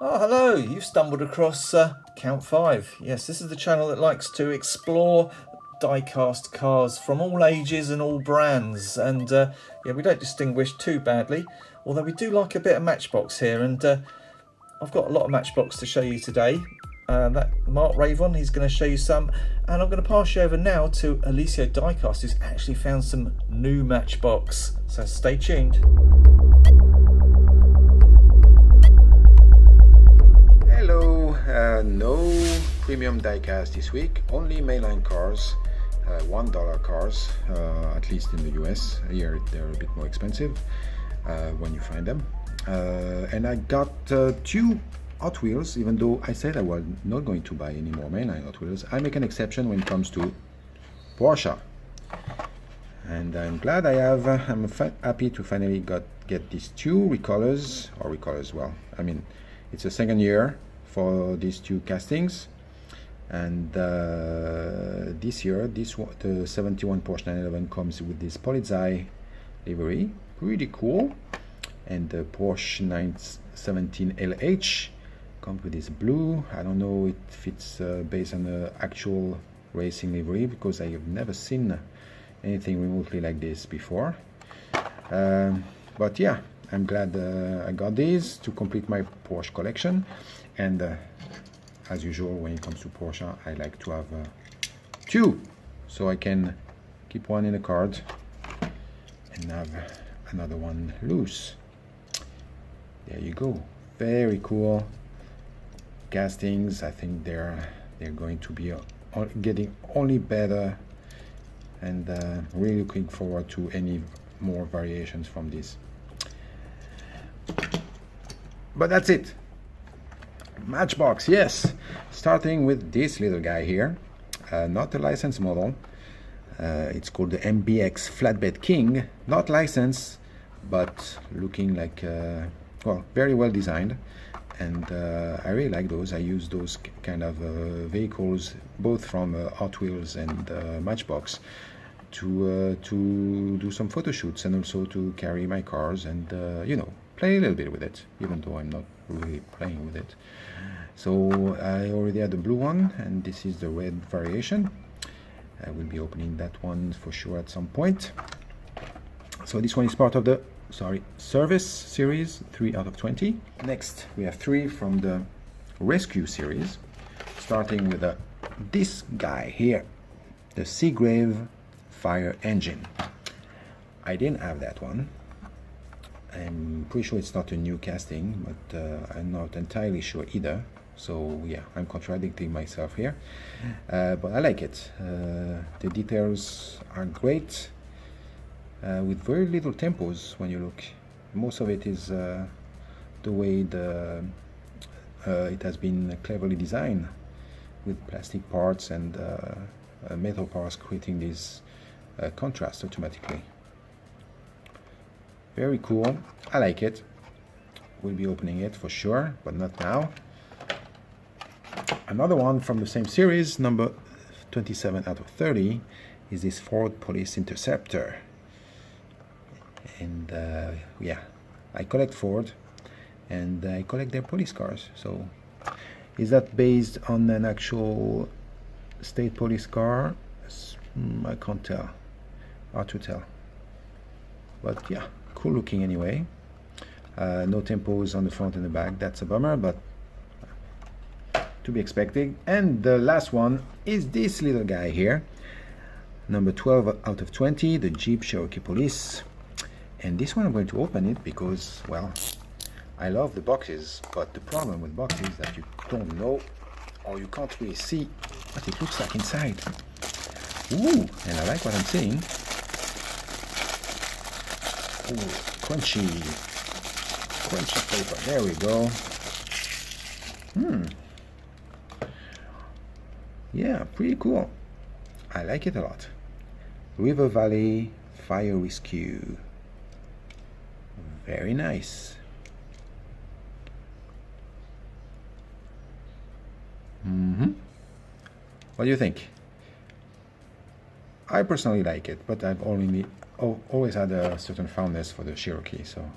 Oh, hello! You've stumbled across Count 5. Yes, this is the channel that likes to explore die-cast cars from all ages and all brands. And yeah, we don't distinguish too badly, although we do like a bit of Matchbox here. And I've got a lot of Matchbox to show you today. That Mark Ravon, he's going to show you some. And I'm going to pass you over now to Alicio Diecast, who's actually found some new Matchbox. So stay tuned. Hello, no premium diecast this week, only mainline cars, $1 cars, at least in the US. Here they're a bit more expensive when you find them. And I got two Hot Wheels, even though I said I was not going to buy any more mainline Hot Wheels. I make an exception when it comes to Porsche. And I'm glad I have, I'm happy to finally get these two recolors, well, I mean, it's the second year for these two castings, and this year the 71 Porsche 911 comes with this Polizei livery, pretty cool, and the Porsche 917 LH comes with this blue. I don't know if it's based on the actual racing livery, because I have never seen anything remotely like this before, but yeah, I'm glad I got these to complete my Porsche collection. And as usual, when it comes to Porsche, I like to have two, so I can keep one in a card and have another one loose. There you go. Very cool castings. I think they're going to be getting only better, and really looking forward to any more variations from this. But that's it. Matchbox, yes. Starting with this little guy here, not a licensed model. It's called the MBX Flatbed King, not licensed, but looking like well, very well designed, and I really like those. I use those kind of vehicles, both from Hot Wheels and Matchbox, to do some photo shoots, and also to carry my cars and you know, play a little bit with it, even though I'm not really playing with it. So I already had the blue one, and this is the red variation. I will be opening that one for sure at some point. So this one is part of the service series, 3 out of 20. Next we have 3 from the rescue series, starting with this guy here, the Seagrave fire engine. I didn't have that one. I'm pretty sure it's not a new casting, but I'm not entirely sure either. So yeah, I'm contradicting myself here, but I like it. The details are great, with very little tempos when you look. Most of it is the way it has been cleverly designed, with plastic parts and metal parts creating this contrast automatically. Very cool. I like it. We'll be opening it for sure, but not now. Another one from the same series, number 27 out of 30, is this Ford Police Interceptor. And yeah, I collect Ford, and I collect their police cars. So is that based on an actual state police car? I can't tell. Hard to tell. But yeah, cool looking anyway. No tempos on the front and the back. That's a bummer, but to be expected. And the last one is this little guy here, number 12 out of 20, the Jeep Cherokee Police. And this one I'm going to open it because, well, I love the boxes, but the problem with boxes is that you don't know, or you can't really see what it looks like inside. Ooh, and I like what I'm seeing. Ooh, crunchy paper. There we go. Yeah, pretty cool. I like it a lot. River Valley Fire Rescue. Very nice. What do you think? I personally like it, but I've always had a certain fondness for the Cherokee, so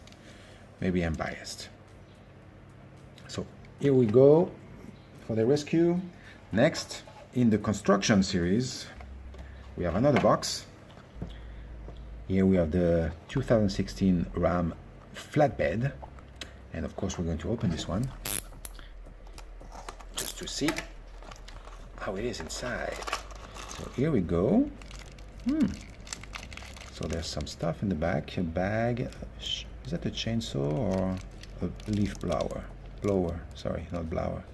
maybe I'm biased. So here we go for the rescue. Next, in the construction series, we have another box. Here we have the 2016 Ram flatbed, and of course we're going to open this one just to see how it is inside. So here we go. So there's some stuff in the back, a bag. Is that a chainsaw or a leaf blower? Sorry, not blower.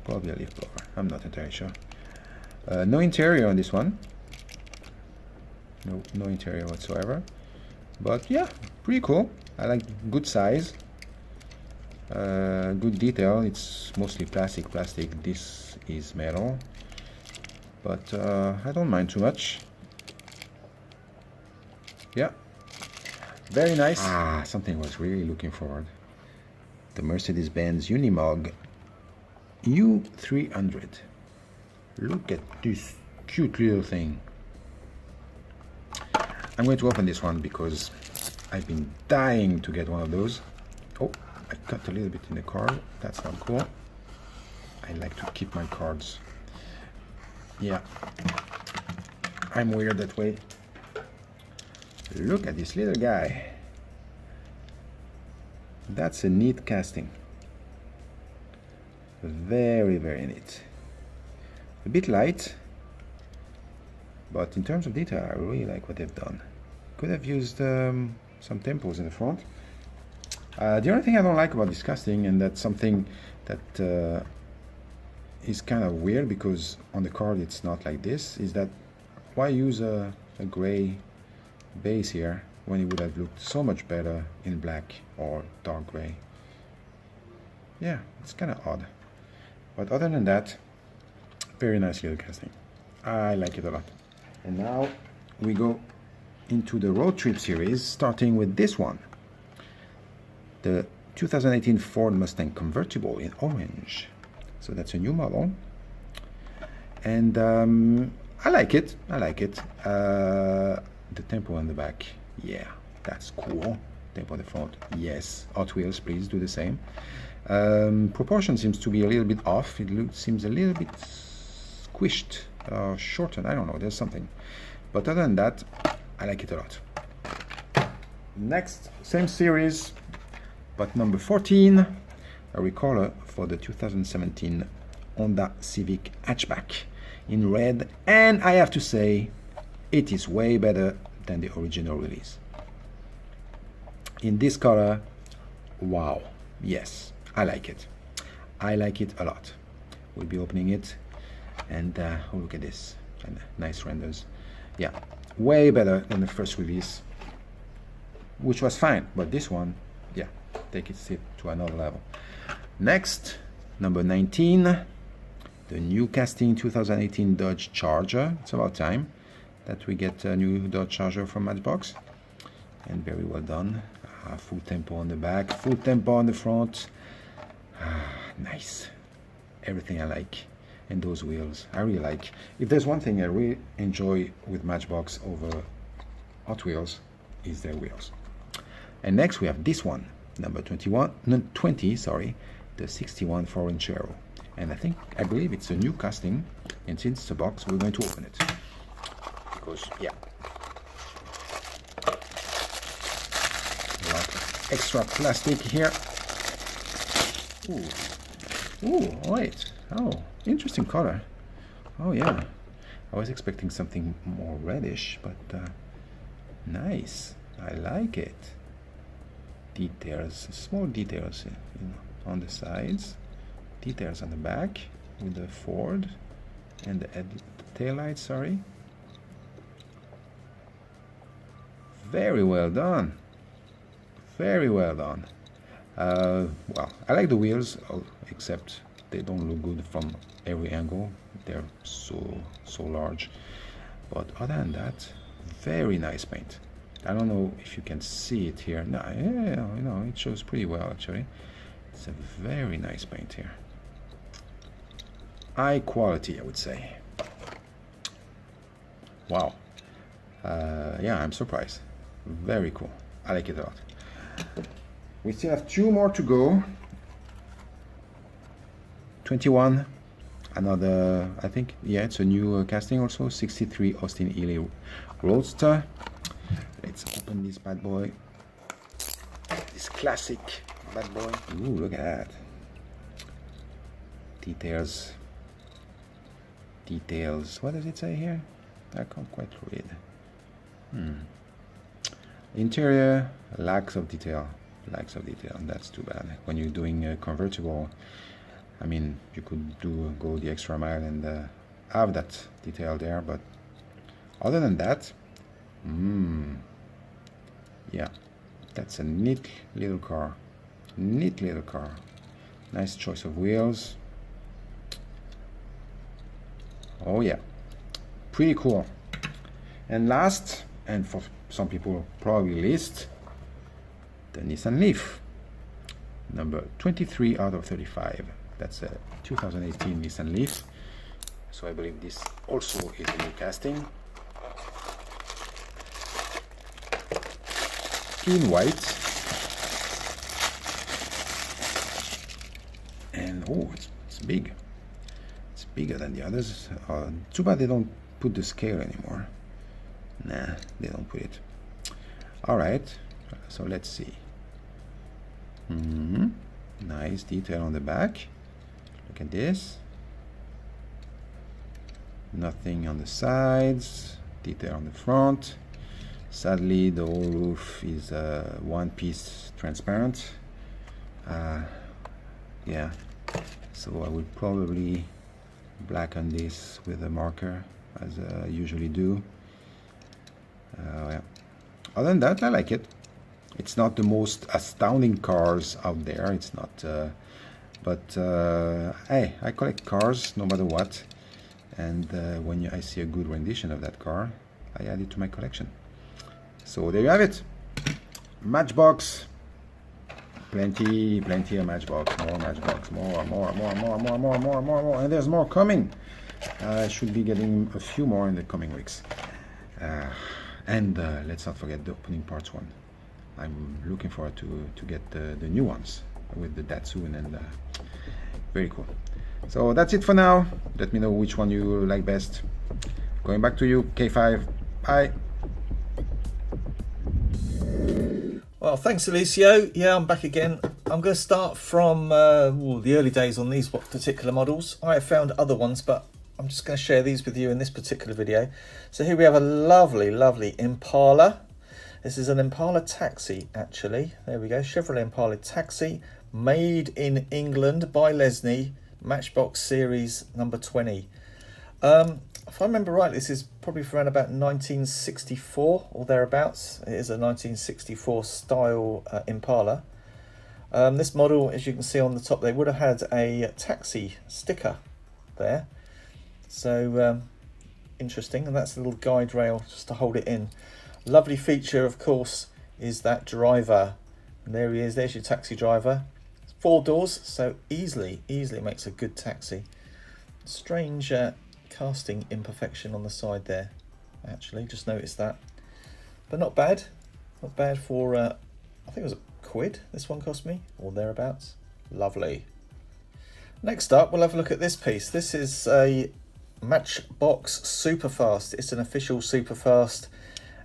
Probably a leaf blower. I'm not entirely sure. No interior on this one. No interior whatsoever. But yeah, pretty cool. I like good size. Good detail. It's mostly plastic. This is metal. But I don't mind too much. Yeah. Very nice. Something I was really looking forward. The Mercedes-Benz Unimog U300. Look at this cute little thing. I'm going to open this one because I've been dying to get one of those. Oh, I cut a little bit in the card. That's not cool. I like to keep my cards. Yeah, I'm weird that way. Look at this little guy. That's a neat casting. Very, very neat. A bit light, but in terms of detail, I really like what they've done. Could have used some tempos in the front. The only thing I don't like about this casting, and that's something that is kind of weird because on the card it's not like this, is that why use a gray base here when it would have looked so much better in black or dark gray. Yeah, it's kind of odd. But other than that, very nice little casting. I like it a lot. And now we go into the road trip series, starting with this one. The 2018 Ford Mustang convertible in orange. So that's a new model. And I like it. The tempo on the back, yeah, that's cool. Tempo on the front, yes. Hot Wheels, please do the same. Proportion seems to be a little bit off. It seems a little bit squished, shortened. I don't know, there's something. But other than that, I like it a lot. Next, same series, but number 14, a recolor for the 2017 Honda Civic hatchback in red, and I have to say, it is way better than the original release. In this color, wow, yes, I like it. I like it a lot. We'll be opening it, and oh, look at this, and nice renders. Yeah, way better than the first release, which was fine, but this one, yeah, take it to another level. Next, number 19, the new casting 2018 Dodge Charger. It's about time that we get a new Dodge Charger from Matchbox, and very well done. Full tempo on the back, full tempo on the front. Nice. Everything I like. And those wheels, I really like. If there's one thing I really enjoy with Matchbox over Hot Wheels, is their wheels. And next we have this one, number 20, sorry, the 61 4-inch Aero. And I believe it's a new casting, and since it's a box, we're going to open it. Because, yeah, a lot of extra plastic here. Ooh, wait. Oh, interesting color. Oh yeah, I was expecting something more reddish, but nice. I like it. Details, small details, on the sides. Details on the back with the Ford and the tail light. Sorry. Very well done. Very well done. Well, I like the wheels, except they don't look good from every angle. They're so large. But other than that, very nice paint. I don't know if you can see it here. No, yeah, it shows pretty well actually. It's a very nice paint here. High quality, I would say. Wow. Yeah, I'm surprised. Very cool. I like it a lot. We still have two more to go. 21. Another, I think, yeah, it's a new casting also. 63 Austin Ely Roadster. Let's open this bad boy. This classic bad boy. Ooh, look at that. Details. Details. What does it say here? I can't quite read. Interior, lacks of detail. Lacks of detail. That's too bad. When you're doing a convertible, I mean, you could go the extra mile and have that detail there. But other than that, yeah, that's a neat little car. Neat little car. Nice choice of wheels. Oh yeah, pretty cool. And last, and for some people probably least, the Nissan Leaf, number 23 out of 35. That's a 2018 Nissan Leaf. So I believe this also is a new casting. In white. And oh, it's big. It's bigger than the others. Too bad they don't put the scale anymore. Nah, they don't put it. Alright, so let's see. Nice detail on the back. Look at this. Nothing on the sides. Detail on the front. Sadly, the whole roof is one piece transparent. Yeah, so I would probably blacken this with a marker, as I usually do. Yeah. Other than that, I like it. It's not the most astounding cars out there. It's not, but hey, I collect cars no matter what. And when I see a good rendition of that car, I add it to my collection. So there you have it. Matchbox. Plenty of Matchbox. More Matchbox. More. And there's more coming. I should be getting a few more in the coming weeks. And let's not forget the opening parts one. I'm looking forward to get the new ones with the Datsun, and very cool. So that's it for now. Let me know which one you like best. Going back to you, K5. Bye. Well, thanks, Alicio. Yeah, I'm back again. I'm going to start from the early days on these particular models. I have found other ones, but I'm just going to share these with you in this particular video. So here we have a lovely, lovely Impala. This is an Impala Taxi, actually. There we go, Chevrolet Impala Taxi, made in England by Lesney, Matchbox Series number 20. If I remember right, this is probably from around about 1964 or thereabouts. It is a 1964 style Impala. This model, as you can see on the top, they would have had a taxi sticker there. So interesting, and that's a little guide rail just to hold it in. Lovely feature, of course, is that driver. And there he is, there's your taxi driver. 4 doors, so easily makes a good taxi. Strange casting imperfection on the side there, actually, just noticed that. But not bad for, I think it was £1 this one cost me, or thereabouts. Lovely. Next up, we'll have a look at this piece. This is a Matchbox Superfast. It's an official Superfast,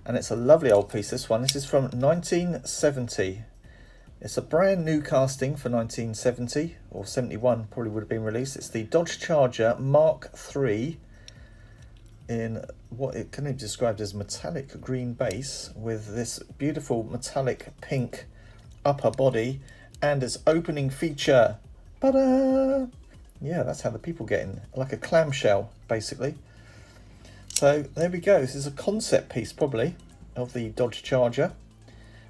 and it's a lovely old piece, this one. This is from 1970. It's a brand new casting for 1970, or 71 probably would have been released. It's the Dodge Charger Mark III in what it can be described as metallic green base with this beautiful metallic pink upper body and its opening feature. Ta-da! Yeah, that's how the people get in, like a clamshell, basically. So there we go. This is a concept piece, probably, of the Dodge Charger.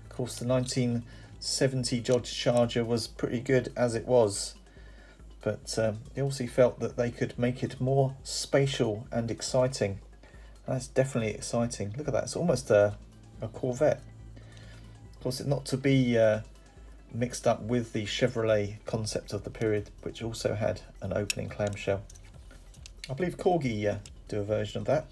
Of course, the 1970 Dodge Charger was pretty good as it was, but they also felt that they could make it more spatial and exciting. And that's definitely exciting. Look at that, it's almost a Corvette. Of course, it's not to be mixed up with the Chevrolet concept of the period, which also had an opening clamshell. I believe Corgi do a version of that.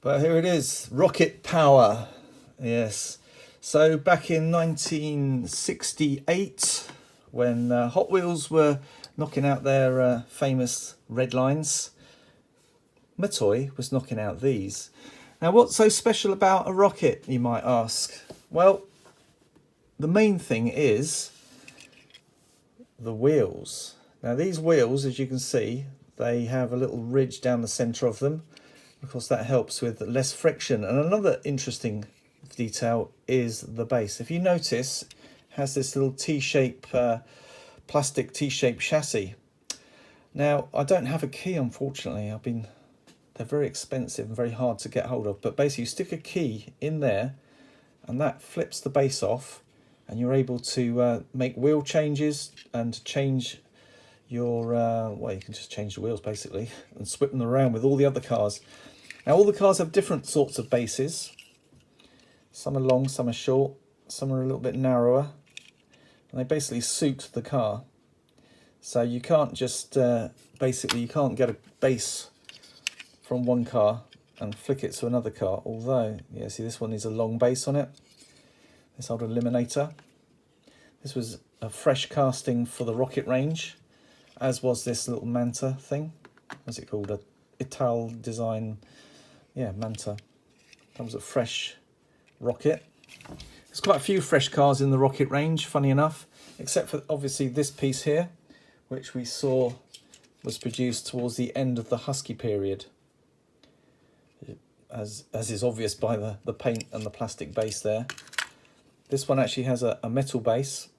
But here it is, rocket power. Yes. So back in 1968, when Hot Wheels were knocking out their famous red lines, Mettoy was knocking out these. Now, what's so special about a rocket, you might ask? Well, the main thing is the wheels. Now, these wheels, as you can see, they have a little ridge down the centre of them. Of course, that helps with less friction. And another interesting detail is the base. If you notice, it has this little T-shape, plastic T-shaped chassis. Now, I don't have a key, unfortunately. They're very expensive and very hard to get hold of. But basically, you stick a key in there, and that flips the base off, and you're able to make wheel changes and change your well, you can just change the wheels basically and swip them around with all the other cars. Now, all the cars have different sorts of bases. Some are long, some are short, some are a little bit narrower, and they basically suit the car. So you can't just basically, you can't get a base from one car and flick it to another car, although, yeah, see, this one needs a long base on it, this old Eliminator. This was a fresh casting for the rocket range, as was this little Manta thing. What's it called? A Ital design, yeah, Manta. That was a fresh rocket. There's quite a few fresh cars in the rocket range, funny enough, except for obviously this piece here, which we saw was produced towards the end of the Husky period, as is obvious by the paint and the plastic base there. This one actually has a metal base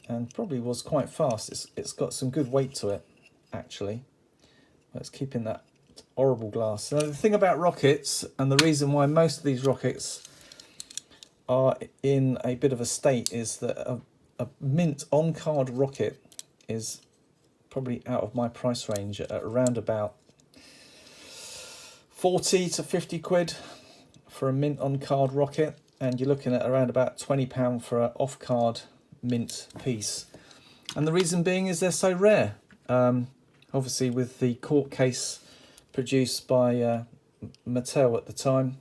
and probably was quite fast. It's got some good weight to it, actually. It's keeping that horrible glass. Now, the thing about rockets, and the reason why most of these rockets are in a bit of a state, is that a mint on-card rocket is probably out of my price range at around about 40 to 50 quid for a mint on-card rocket, and you're looking at around about £20 for an off-card mint piece. And the reason being is they're so rare. Obviously, with the court case produced by Mattel at the time,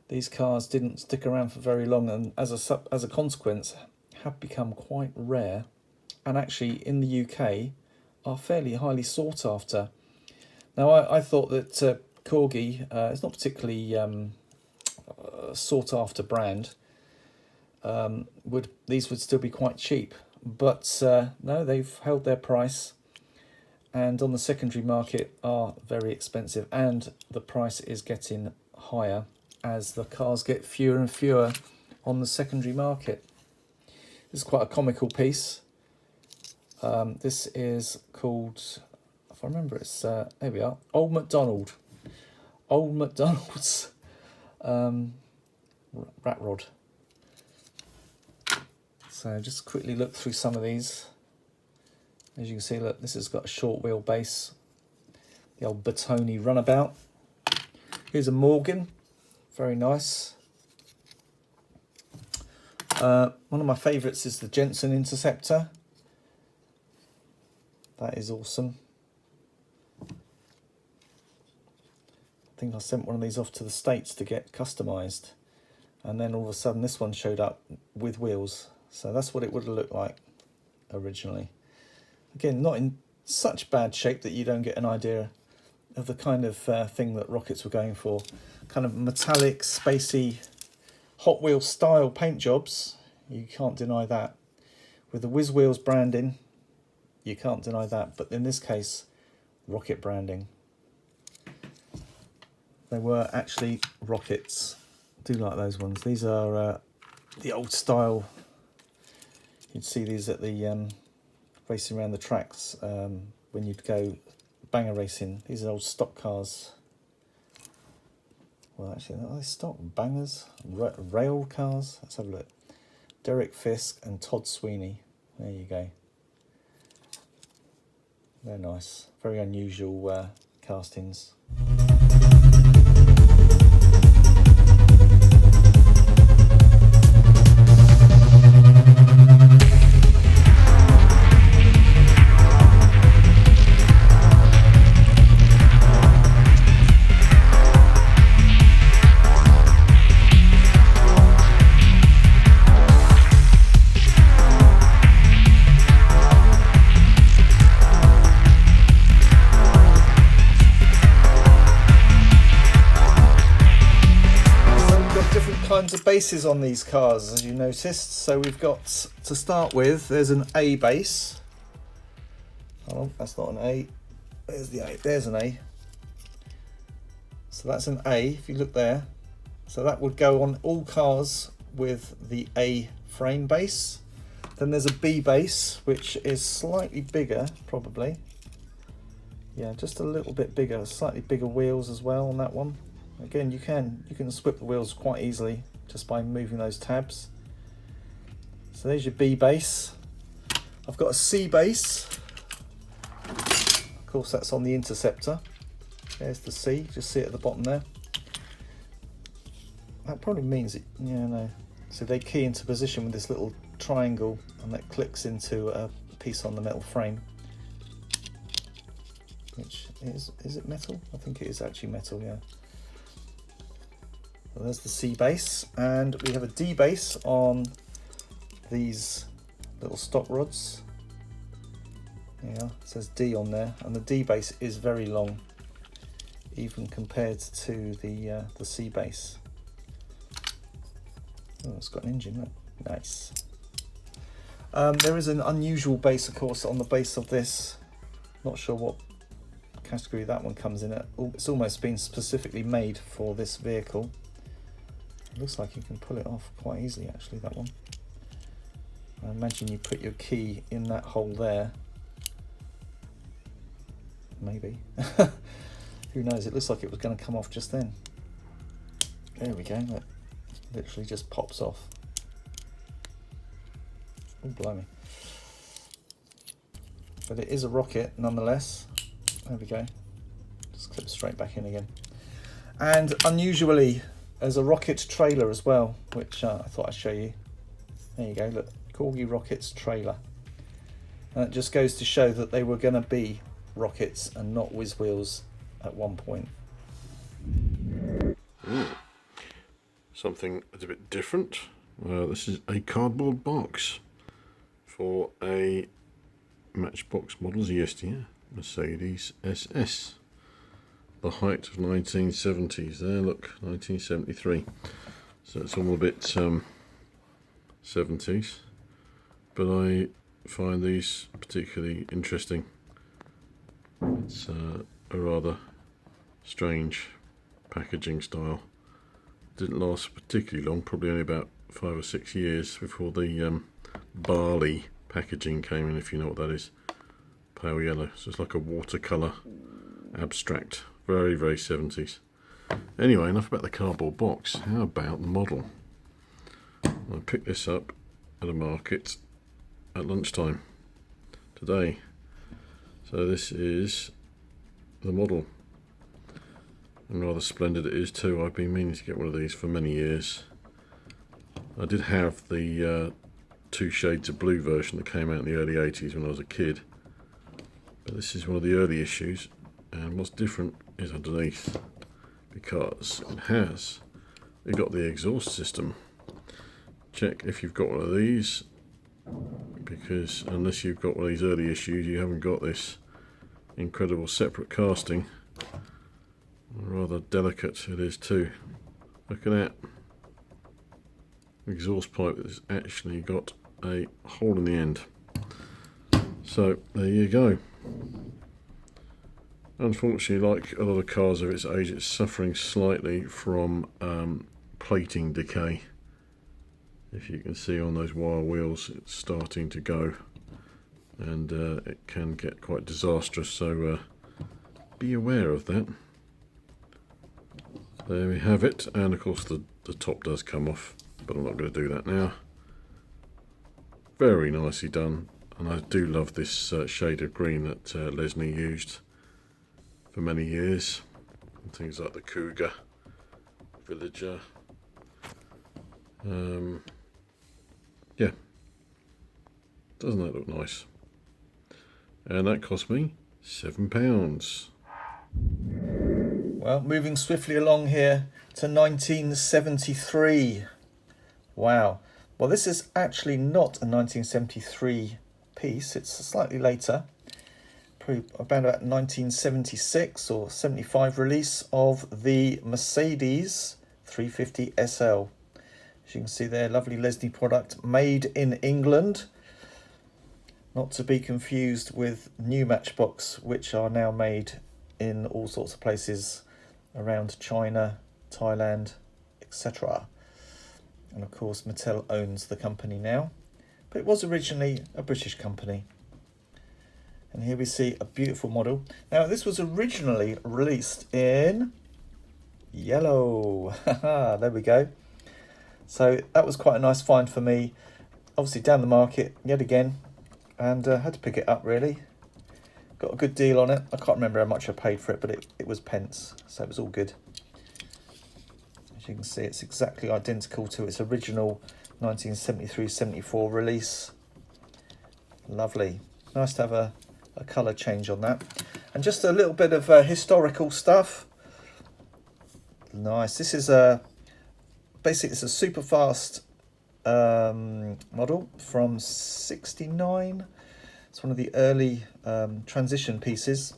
these cars didn't stick around for very long, and as a consequence have become quite rare, and actually in the UK are fairly highly sought after. Now, I thought that Corgi is not particularly sought after brand. These would still be quite cheap, but no, they've held their price, and on the secondary market are very expensive, and the price is getting higher as the cars get fewer and fewer on the secondary market. This is quite a comical piece. This is called, if I remember, it's here we are, Old MacDonald's rat rod. So just quickly look through some of these. As you can see, look, this has got a short wheel base, the old Bertoni runabout. Here's a Morgan, very nice. One of my favourites is the Jensen Interceptor. That is awesome. I think I sent one of these off to the States to get customised, and then all of a sudden this one showed up with wheels. So that's what it would have looked like originally. Again, not in such bad shape that you don't get an idea of the kind of thing that rockets were going for. Kind of metallic, spacey, Hot Wheels style paint jobs. You can't deny that. With the Whiz Wheels branding, you can't deny that. But in this case, rocket branding. They were actually rockets. I do like those ones. These are the old style. You'd see these at the racing around the tracks when you'd go banger racing. These are old stock cars. Well, actually, are they stock bangers? Rail cars? Let's have a look. Derek Fisk and Todd Sweeney. There you go. They're nice. Very unusual castings. kinds of bases on these cars, as you noticed. So we've got, to start with, there's an A base. Oh, that's not an A. There's the A. There's an A. So that's an A, if you look there. So that would go on all cars with the A frame base. Then there's a B base, which is slightly bigger, probably. Yeah, just a little bit bigger, slightly bigger wheels as well on that one. Again, you can swip the wheels quite easily just by moving those tabs. So there's your B base. I've got a C base. Of course, that's on the Interceptor. There's the C, just see it at the bottom there. That probably means it, yeah, no. So they key into position with this little triangle and that clicks into a piece on the metal frame. Which is it metal? I think it is actually metal, yeah. So there's the C base, and we have a D base on these little stock rods. Yeah, it says D on there, and the D base is very long, even compared to the C base. Oh, it's got an engine, look. Nice. There is an unusual base, of course, on the base of this. Not sure what category that one comes in at. It's almost been specifically made for this vehicle. It looks like you can pull it off quite easily, actually, that one. I imagine you put your key in that hole there. Maybe. Who knows? It looks like it was going to come off just then. There we go. Look. Literally just pops off. Oh, blimey. But it is a rocket nonetheless. There we go. Just clip straight back in again. And unusually, there's a rocket trailer as well, which I thought I'd show you. There you go, look, Corgi Rockets trailer. And it just goes to show that they were going to be rockets and not whiz wheels at one point. Something that's a bit different. This is a cardboard box for a Matchbox Models yesteryear Mercedes SS. The height of 1970s. There, look, 1973. So it's all a bit 70s. But I find these particularly interesting. It's a rather strange packaging style. Didn't last particularly long, probably only about 5 or 6 years before the barley packaging came in, if you know what that is. Pale yellow, so it's like a watercolour abstract. Very, very 70s. Anyway, enough about the cardboard box. How about the model? I picked this up at a market at lunchtime today. So this is the model. And rather splendid it is too. I've been meaning to get one of these for many years. I did have the 2 shades of blue version that came out in the early 80s when I was a kid. But this is one of the early issues. And what's different is underneath, because it got the exhaust system. Check if you've got one of these, because unless you've got one of these early issues, you haven't got this incredible separate casting. Rather delicate it is too. Look at that. Exhaust pipe that's actually got a hole in the end. So there you go. Unfortunately, like a lot of cars of its age, it's suffering slightly from plating decay. If you can see on those wire wheels, it's starting to go, and it can get quite disastrous, so be aware of that. There we have it, and of course the top does come off, but I'm not going to do that now. Very nicely done, and I do love this shade of green that Lesney used for many years. Things like the Cougar, Villager. Yeah, doesn't that look nice? And that cost me £7. Well, moving swiftly along here to 1973. Wow. Well, this is actually not a 1973 piece. It's slightly later. Probably about 1976 or 75 release of the Mercedes 350 SL. As you can see there, lovely Lesney product, made in England. Not to be confused with new Matchbox, which are now made in all sorts of places around China, Thailand, etc. And of course Mattel owns the company now, but it was originally a British company. And here we see a beautiful model. Now this was originally released in yellow. There we go. So that was quite a nice find for me. Obviously down the market yet again, and had to pick it up really. Got a good deal on it. I can't remember how much I paid for it, but it was pence, so it was all good. As you can see, it's exactly identical to its original 1973-74 release. Lovely. Nice to have a colour change on that. And just a little bit of historical stuff. Nice. This is basically it's a super fast model from '69. It's one of the early transition pieces.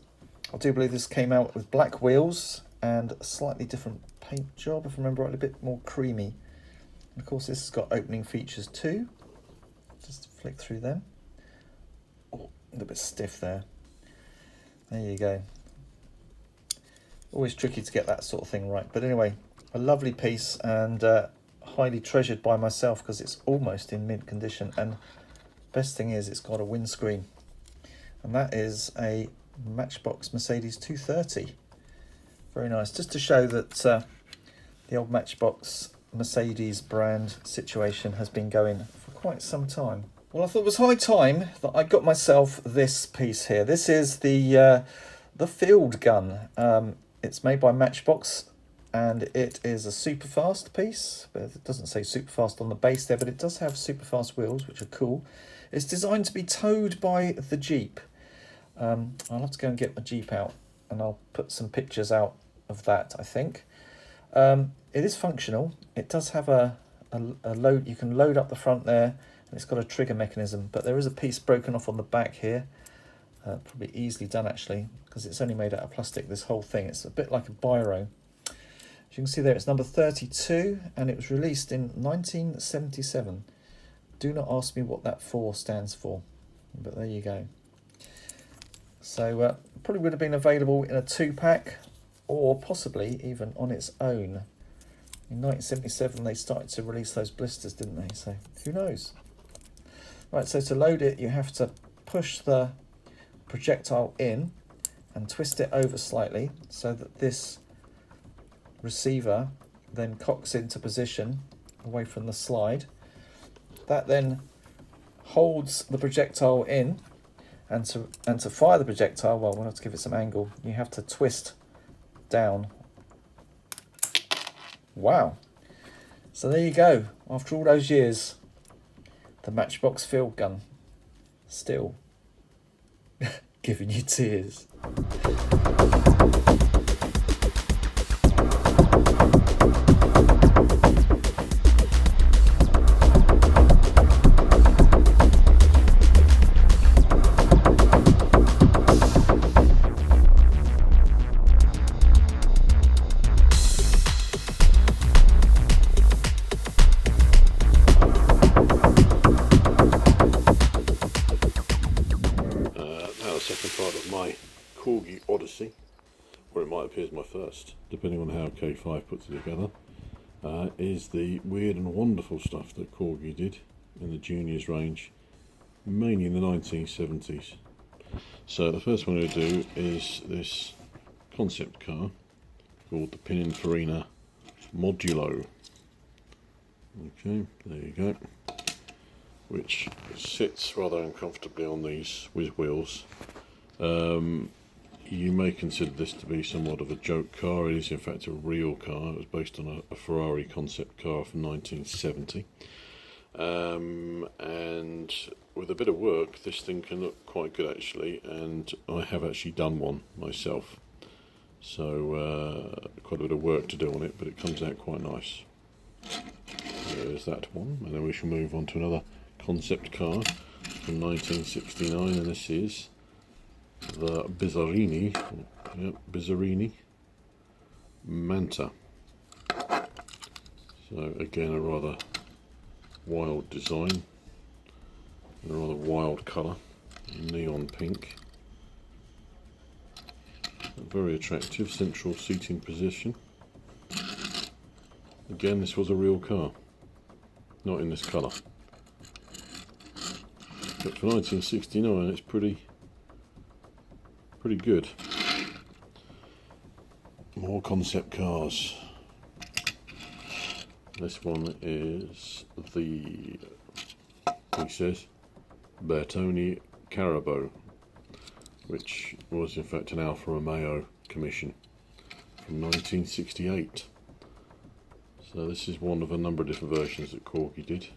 I do believe this came out with black wheels and a slightly different paint job, if I remember right, a bit more creamy. And of course this has got opening features too. Just flick through them. Oh, a little bit stiff there. There you go. Always tricky to get that sort of thing right. But anyway, a lovely piece, and highly treasured by myself because it's almost in mint condition. And best thing is it's got a windscreen, and that is a Matchbox Mercedes 230. Very nice, just to show that the old Matchbox Mercedes brand situation has been going for quite some time. Well, I thought it was high time that I got myself this piece here. This is the field gun. It's made by Matchbox, and it is a super fast piece, but it doesn't say super fast on the base there, but it does have super fast wheels, which are cool. It's designed to be towed by the Jeep. I'll have to go and get my Jeep out, and I'll put some pictures out of that, I think. It is functional. It does have a load. You can load up the front there, and it's got a trigger mechanism, but there is a piece broken off on the back here. Probably easily done actually, because it's only made out of plastic, this whole thing. It's a bit like a biro. As you can see there, it's number 32, and it was released in 1977. Do not ask me what that 4 stands for, but there you go. So probably would have been available in a 2-pack, or possibly even on its own. In 1977 they started to release those blisters, didn't they? So who knows? Right, so to load it you have to push the projectile in and twist it over slightly so that this receiver then cocks into position away from the slide. That then holds the projectile in, and to fire the projectile, well, we'll have to give it some angle. You have to twist down. Wow. So there you go. After all those years, the Matchbox field gun still giving you tears. Part of my Corgi Odyssey, or it might appear as my first, depending on how K5 puts it together, is the weird and wonderful stuff that Corgi did in the juniors range, mainly in the 1970s. So the first one I'm going to do is this concept car called the Pininfarina Modulo. Okay, there you go. Which sits rather uncomfortably on these whiz wheels. You may consider this to be somewhat of a joke car. It is in fact a real car. It was based on a Ferrari concept car from 1970. And with a bit of work this thing can look quite good actually, and I have actually done one myself. So quite a bit of work to do on it, but it comes out quite nice. There's that one, and then we shall move on to another concept car from 1969, and this is the Bizzarini Manta. So again a rather wild design, a rather wild colour, neon pink. A very attractive central seating position. Again, this was a real car, not in this colour. But for 1969, it's pretty good. More concept cars. This one is the, he says, Bertone Carabo, which was in fact an Alfa Romeo commission from 1968. So this is one of a number of different versions that Corgi did.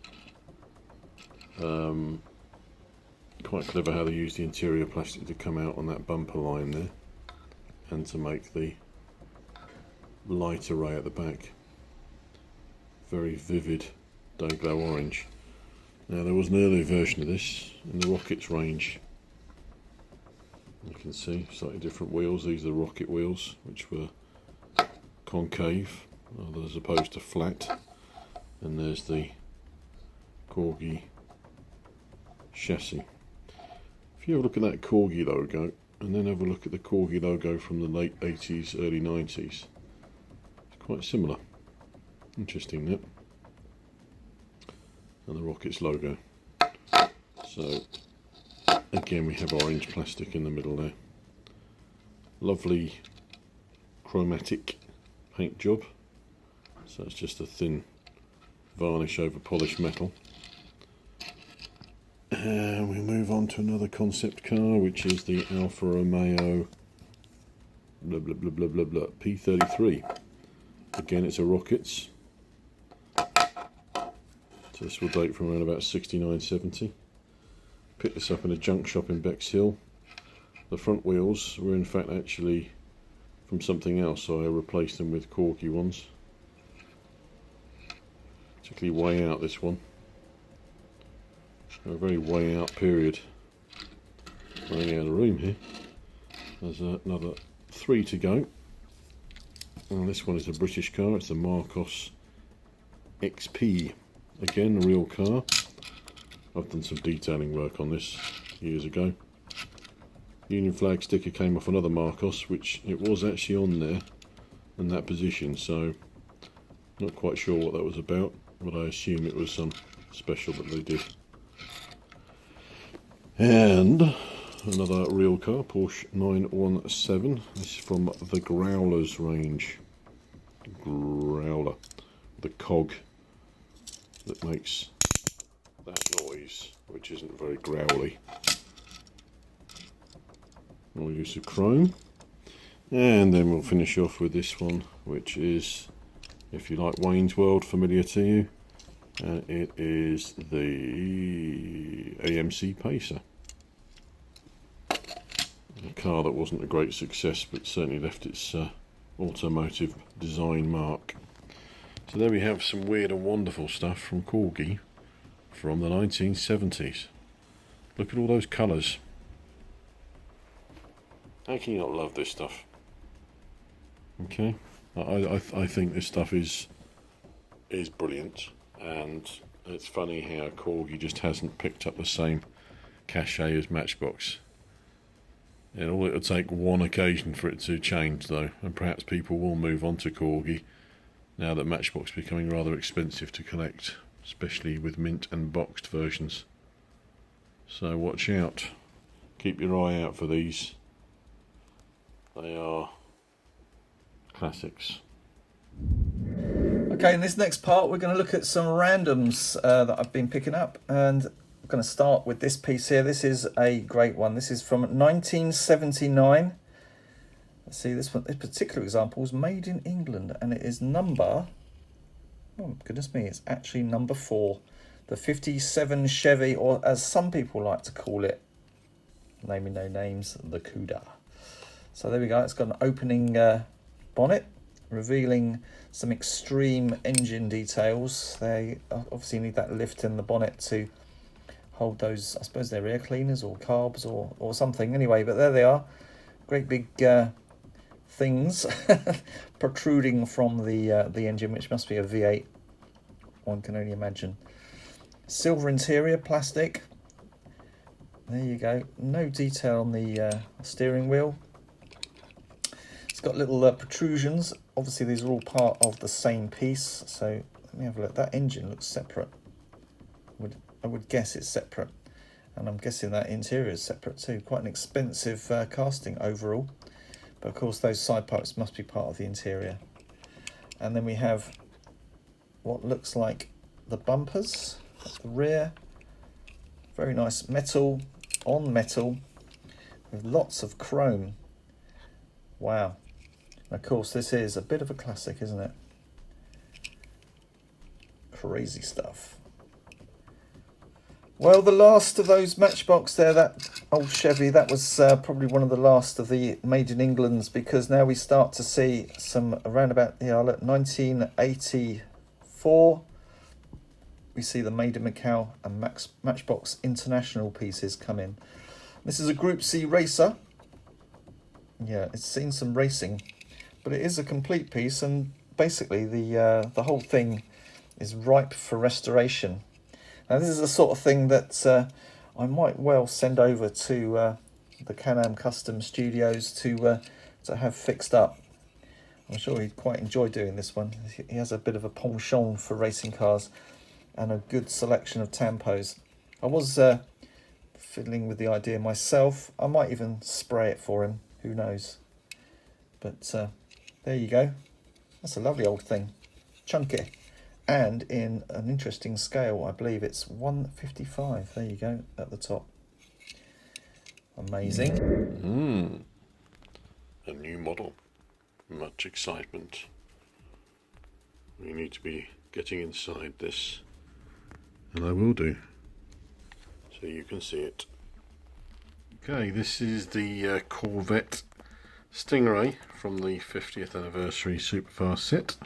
Quite clever how they used the interior plastic to come out on that bumper line there, and to make the light array at the back very vivid day glow orange. Now there was an earlier version of this in the Rockets range. You can see slightly different wheels. These are the Rocket wheels, which were concave as opposed to flat. And there's the Corgi chassis. If you have a look at that Corgi logo, and then have a look at the Corgi logo from the late 80s, early 90s, it's quite similar. Interesting, that. And the Rockets logo. So again, we have orange plastic in the middle there. Lovely chromatic paint job. So it's just a thin varnish over polished metal. And we move on to another concept car, which is the Alfa Romeo blah blah blah blah blah blah P33. Again, it's a Rockets. So this will date from around about 69-70. Picked this up in a junk shop in Bexhill. The front wheels were in fact actually from something else, so I replaced them with Corgi ones. Particularly way out, this one. A very way out period. Running out of room here. There's another 3 to go. And this one is a British car, it's the Marcos XP. Again, a real car. I've done some detailing work on this years ago. Union flag sticker came off another Marcos, which it was actually on there in that position, so not quite sure what that was about, but I assume it was some special that they did. And another real car, Porsche 917. This is from the Growlers range. Growler, the cog that makes that noise, which isn't very growly. More use of chrome. And then we'll finish off with this one, which is, if you like Wayne's World, familiar to you. And it is the AMC Pacer. A car that wasn't a great success, but certainly left its automotive design mark. So there we have some weird and wonderful stuff from Corgi from the 1970s. Look at all those colours. How can you not love this stuff? Okay, I think this stuff is brilliant, and it's funny how Corgi just hasn't picked up the same cachet as Matchbox. And all it'll take one occasion for it to change, though, and perhaps people will move on to Corgi now that Matchbox is becoming rather expensive to collect, especially with mint and boxed versions. So watch out. Keep your eye out for these. They are classics. Okay, in this next part we're going to look at some randoms that I've been picking up, and I'm going to start with this piece here. This is a great one. This is from 1979. Let's see, this particular example was made in England, and it is number, oh goodness me, it's actually number 4. The 57 Chevy, or as some people like to call it, naming no names, the Cuda. So there we go, it's got an opening bonnet, revealing some extreme engine details. They obviously need that lift in the bonnet to hold those, I suppose they're air cleaners or carbs or something. Anyway, but there they are. Great big things protruding from the engine, which must be a V8. One can only imagine. Silver interior, plastic. There you go. No detail on the steering wheel. It's got little protrusions. Obviously these are all part of the same piece. So let me have a look. That engine looks separate. I would guess it's separate. And I'm guessing that interior is separate too. Quite an expensive casting overall. But of course those side parts must be part of the interior. And then we have what looks like the bumpers at the rear. Very nice metal on metal with lots of chrome. Wow. And of course this is a bit of a classic, isn't it? Crazy stuff. Well, the last of those Matchbox there, that old Chevy, that was probably one of the last of the made in Englands, because now we start to see some around about, yeah, look, 1984. We see the Made in Macau and Matchbox International pieces come in. This is a Group C racer. Yeah, it's seen some racing, but it is a complete piece, and basically the whole thing is ripe for restoration. Now this is the sort of thing that I might well send over to the Can-Am Custom Studios to have fixed up. I'm sure he'd quite enjoy doing this one. He has a bit of a penchant for racing cars and a good selection of tampos. I was fiddling with the idea myself. I might even spray it for him, who knows. But there you go. That's a lovely old thing. Chunky. And in an interesting scale, I believe it's 155. There you go, at the top. Amazing. A new model. Much excitement. We need to be getting inside this. And I will do. So you can see it. Okay, this is the Corvette Stingray from the 50th anniversary Superfast set.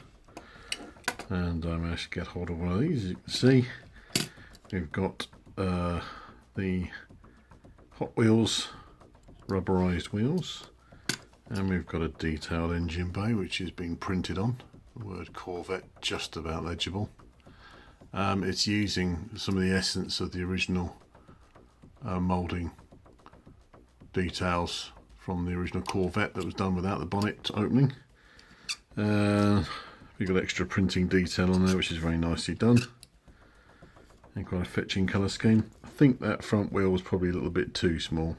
And I managed to get hold of one of these. As you can see, we've got the Hot Wheels rubberized wheels, and we've got a detailed engine bay which is being printed on. The word Corvette just about legible. It's using some of the essence of the original moulding details from the original Corvette that was done without the bonnet opening. We've got extra printing detail on there, which is very nicely done, and quite a fetching colour scheme. I think that front wheel was probably a little bit too small,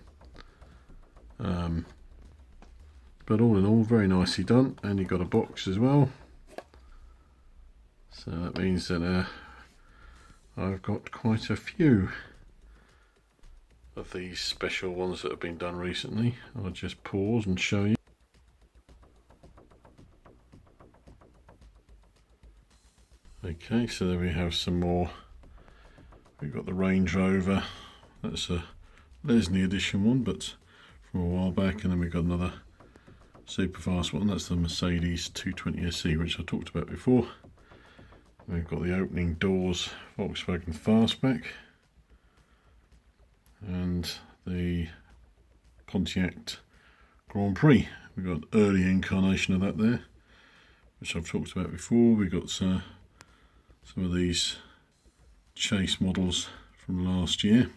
but all in all, very nicely done. And you've got a box as well, so that means that I've got quite a few of these special ones that have been done recently. I'll just pause and show you. Okay, so there we have some more. We've got the Range Rover, that's a Lesney edition one, but from a while back, and then we've got another super fast one, that's the Mercedes 220 SE, which I talked about before. We've got the opening doors Volkswagen Fastback, and the Pontiac Grand Prix. We've got an early incarnation of that there, which I've talked about before. We've got some of these chase models from last year.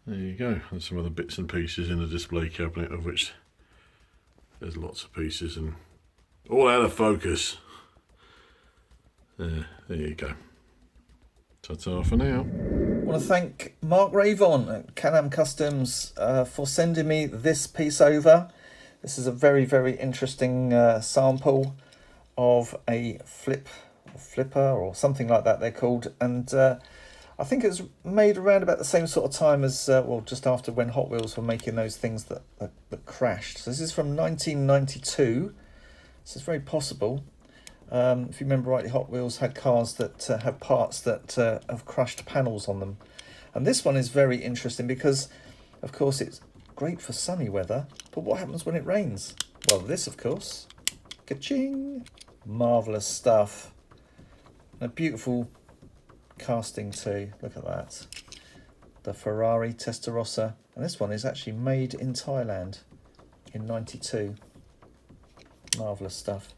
There you go, and some other bits and pieces in the display cabinet, of which there's lots of pieces and all out of focus. There you go. Ta-ta for now. I want to thank Mark Ravon at Can-Am Customs for sending me this piece over. This is a very, very interesting sample of a flipper or something like that they're called, and I think it was made around about the same sort of time as well, just after when Hot Wheels were making those things that crashed. So this is from 1992. This is very possible. If you remember rightly, Hot Wheels had cars that have parts that have crushed panels on them, and this one is very interesting because of course it's great for sunny weather, but what happens when it rains? Well, this of course, ka-ching! Marvellous stuff. A beautiful casting too, look at that. The Ferrari Testarossa, and this one is actually made in Thailand in 92. Marvellous stuff.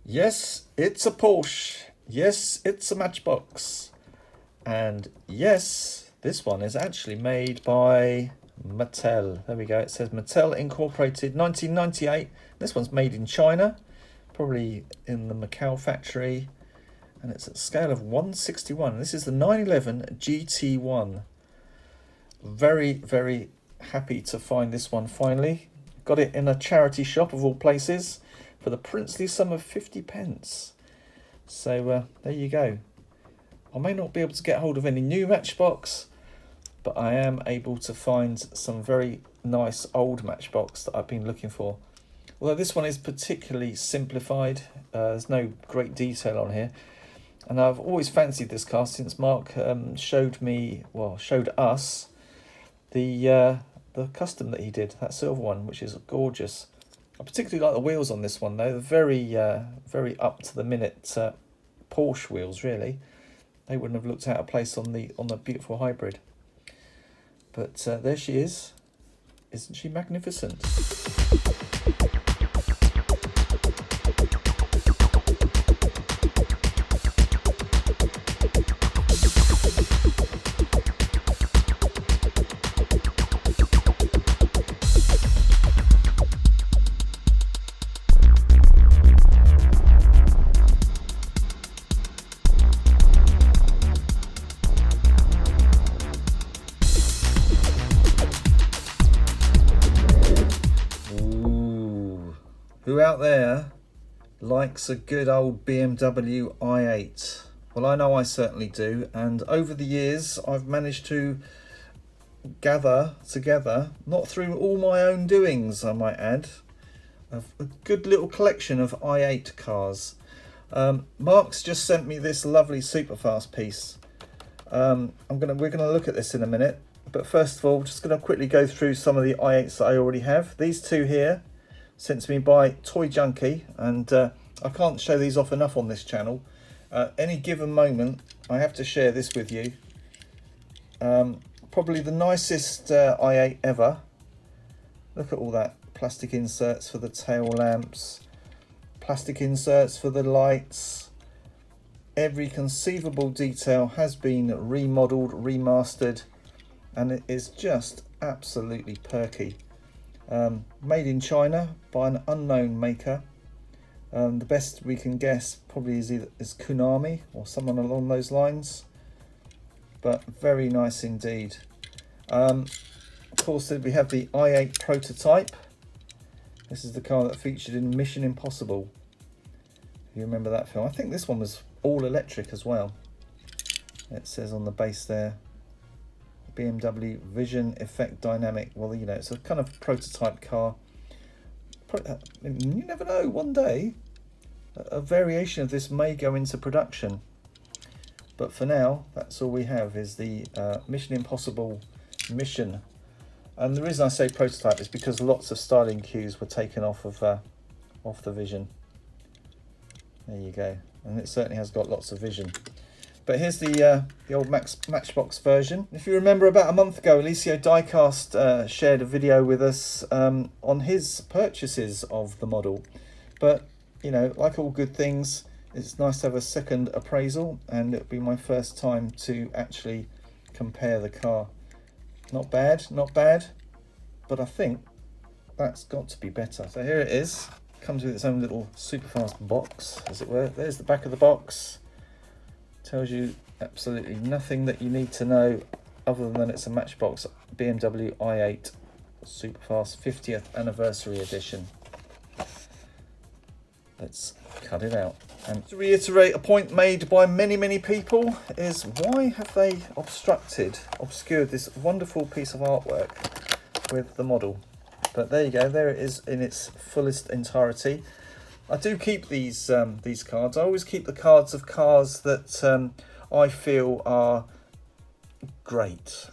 Yes, it's a Porsche. Yes, it's a Matchbox. And yes, this one is actually made by Mattel. There we go. It says Mattel Incorporated 1998. This one's made in China, probably in the Macau factory. And it's at a scale of 1/61. This is the 911 GT1. Very, very happy to find this one finally. Got it in a charity shop of all places for the princely sum of 50p. So there you go. I may not be able to get hold of any new Matchbox, but I am able to find some very nice old Matchbox that I've been looking for. Although this one is particularly simplified, there's no great detail on here. And I've always fancied this car since Mark showed us the custom that he did, that silver one, which is gorgeous. I particularly like the wheels on this one though. They're very up to the minute Porsche wheels really. They wouldn't have looked out of place on the beautiful hybrid. But there she is. Isn't she magnificent? Who out there likes a good old BMW i8? Well, I know I certainly do, and over the years I've managed to gather together, not through all my own doings I might add, a good little collection of i8 cars. Mark's just sent me this lovely superfast piece. We're gonna look at this in a minute, but first of all, just gonna quickly go through some of the i8s that I already have. These two here, sent to me by Toy Junkie, and I can't show these off enough on this channel. Any given moment, I have to share this with you. Probably the nicest i8 ever. Look at all that plastic inserts for the tail lamps, plastic inserts for the lights. Every conceivable detail has been remodeled, remastered, and it is just absolutely perky. Made in China by an unknown maker. The best we can guess probably is Konami or someone along those lines, but very nice indeed. Of course, we have the i8 prototype. This is the car that featured in Mission Impossible, if you remember that film. I think this one was all electric as well. It says on the base there, BMW Vision Effect Dynamic. Well, you know, it's a kind of prototype car. You never know, one day a variation of this may go into production, but for now that's all we have is the Mission Impossible Mission. And the reason I say prototype is because lots of styling cues were taken off of the Vision. There you go, and it certainly has got lots of vision. But here's the old Matchbox version. If you remember, about a month ago, Alicio Diecast shared a video with us on his purchases of the model. But, you know, like all good things, it's nice to have a second appraisal, and it'll be my first time to actually compare the car. Not bad, not bad, but I think that's got to be better. So here it is. Comes with its own little super fast box, as it were. There's the back of the box. Tells you absolutely nothing that you need to know other than it's a Matchbox BMW i8 Superfast 50th Anniversary Edition. Let's cut it out. And to reiterate, a point made by many people is, why have they obscured this wonderful piece of artwork with the model? But there you go, there it is in its fullest entirety. I do keep these cards. I always keep the cards of cars that I feel are great.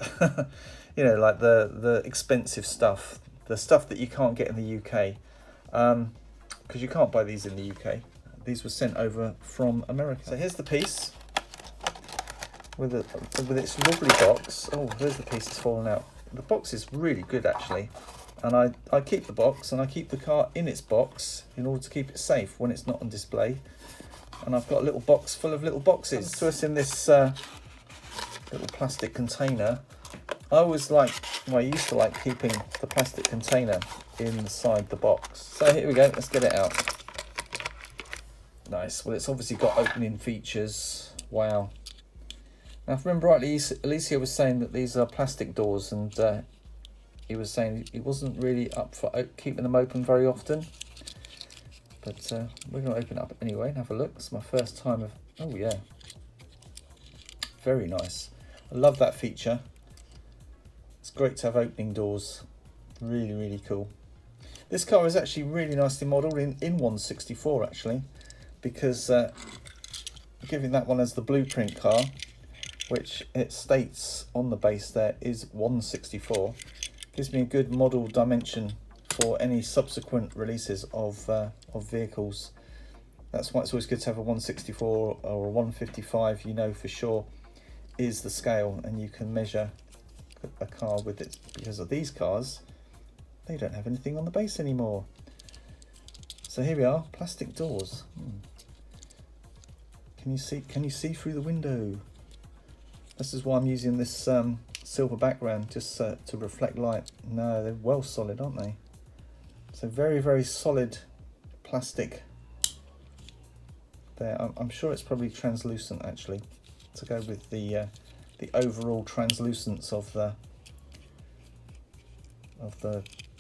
You know, like the expensive stuff, the stuff that you can't get in the UK, because you can't buy these in the UK. These were sent over from America. So here's the piece with its lovely box. Oh, there's the piece that's fallen out. The box is really good actually. And I keep the box, and I keep the car in its box in order to keep it safe when it's not on display. And I've got a little box full of little boxes. To us in this little plastic container. I always like, well, I used to like keeping the plastic container inside the box. So here we go, let's get it out. Nice. Well, it's obviously got opening features. Wow. Now, if I remember rightly, Alicia was saying that these are plastic doors, and he was saying he wasn't really up for keeping them open very often. But we're going to open it up anyway and have a look. It's my first time of... Oh, yeah. Very nice. I love that feature. It's great to have opening doors. Really, really cool. This car is actually really nicely modelled in 1/64, actually, because giving that one as the blueprint car, which it states on the base there is 1/64, gives me a good model dimension for any subsequent releases of vehicles. That's why it's always good to have a 1/64 or a 1/55, you know for sure is the scale, and you can measure a car with it. Because of these cars, they don't have anything on the base anymore. So here we are, plastic doors. Can you see through the window? This is why I'm using this silver background, just to reflect light. No, they're well solid, aren't they? So very, very solid plastic there. I'm sure it's probably translucent, actually, to go with the overall translucence of the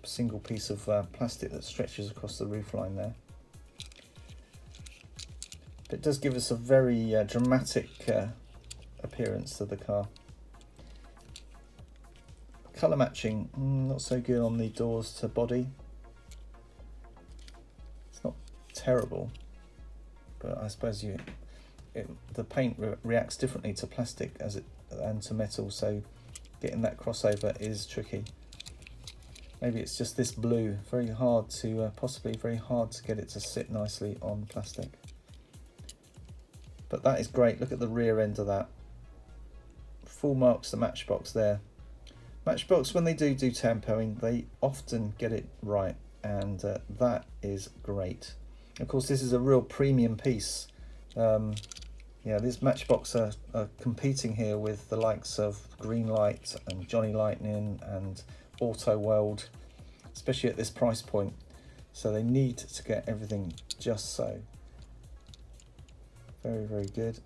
single piece of plastic that stretches across the roofline there. But it does give us a very dramatic appearance to the car. Colour matching, not so good on the doors to body. It's not terrible, but I suppose the paint reacts differently to plastic and to metal, so getting that crossover is tricky. Maybe it's just this blue, possibly very hard to get it to sit nicely on plastic. But that is great. Look at the rear end of that. Full marks to Matchbox there. Matchbox, when they do tampoing, they often get it right, and that is great. Of course, this is a real premium piece. Yeah, these Matchbox are competing here with the likes of Greenlight and Johnny Lightning and Auto World, especially at this price point. So they need to get everything just so. Very, very good.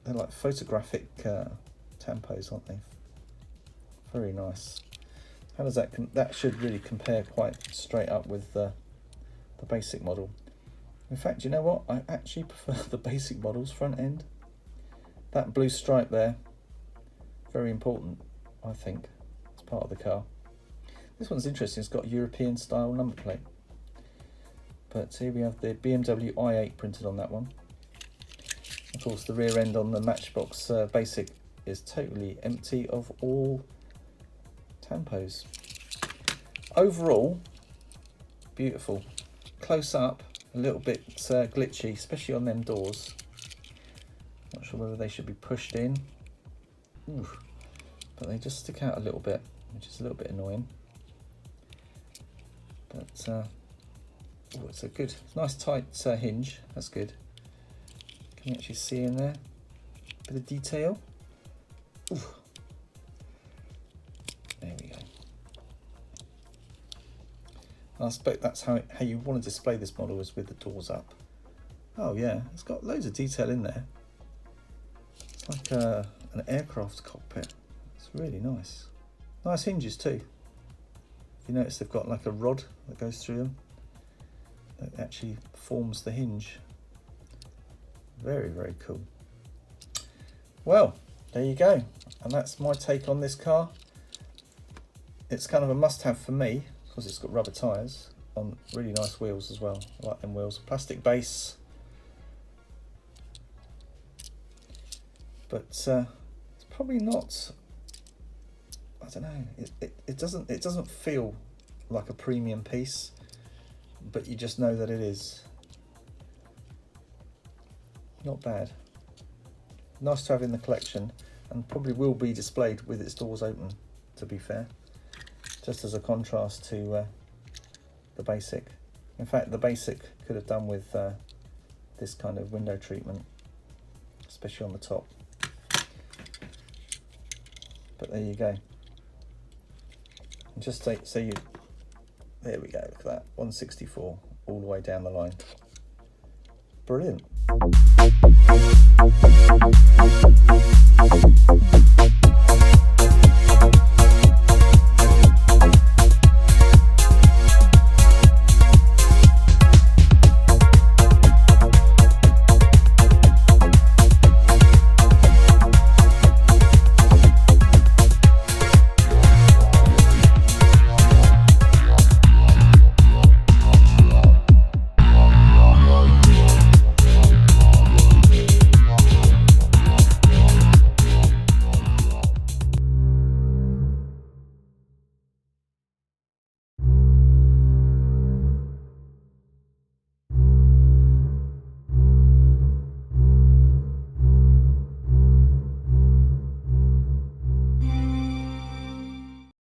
They're like photographic tampos, aren't they? Very nice. How does that should really compare quite straight up with the basic model. In fact, you know what? I actually prefer the basic models front end. That blue stripe there, very important, I think. It's part of the car. This one's interesting. It's got a European style number plate. But here we have the BMW i8 printed on that one. Of course, the rear end on the Matchbox basic is totally empty of all tampos. Overall, beautiful. Close up, a little bit glitchy, especially on them doors. Not sure whether they should be pushed in. Ooh, but they just stick out a little bit, which is a little bit annoying. But oh, it's a good, nice tight hinge. That's good. Can you actually see in there? Bit of detail. Ooh. There we go. I expect that's how you want to display this model, is with the doors up. Oh yeah, it's got loads of detail in there. It's like an aircraft cockpit. It's really nice. Nice hinges too. If you notice, they've got like a rod that goes through them. That actually forms the hinge. Very, very cool. Well, there you go. And that's my take on this car. It's kind of a must-have for me, because it's got rubber tyres on really nice wheels as well. I like them wheels. Plastic base. But it's probably not, I don't know, it doesn't feel like a premium piece, but you just know that it is. Not bad. Nice to have in the collection, and probably will be displayed with its doors open, to be fair. Just as a contrast to the basic. In fact, the basic could have done with this kind of window treatment, especially on the top. But there you go. And just so you, there we go, look at that, 164 all the way down the line. Brilliant.